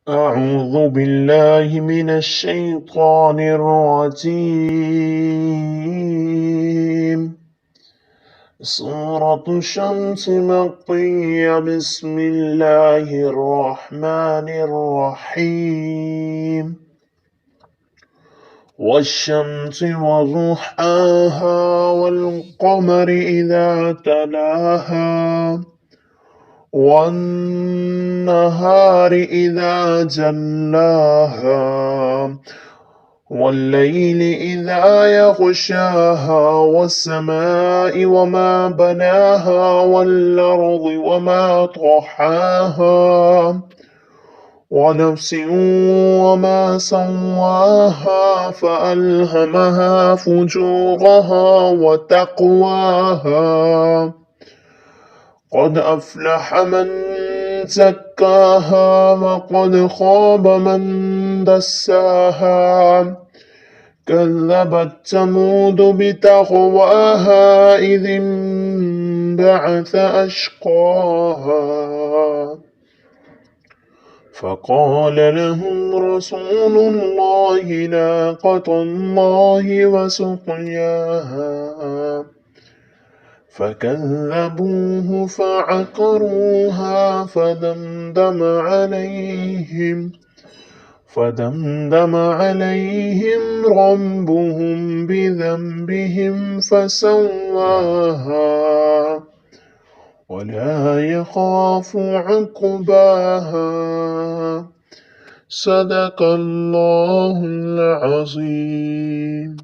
أعوذ بالله من الشيطان الرجيم. سورة الشمس مكية. بسم الله الرحمن الرحيم. والشمس وضحاها والقمر إذا تلاها والنهار إذا جلاها والليل إذا يغشاها والسماء وما بناها والأرض وما طحاها ونفس وما سواها فألهمها فجورها وتقواها. قد أفلح من زكاها وقد خاب من دساها. كذبت ثمود بتقواها إذ انبعث أشقاها فقال لهم رسول الله ناقة الله وسقياها فكذبوه فعقروها فدمدم عليهم ربهم بذنبهم فسواها ولا يخاف عقباها. صدق الله العظيم.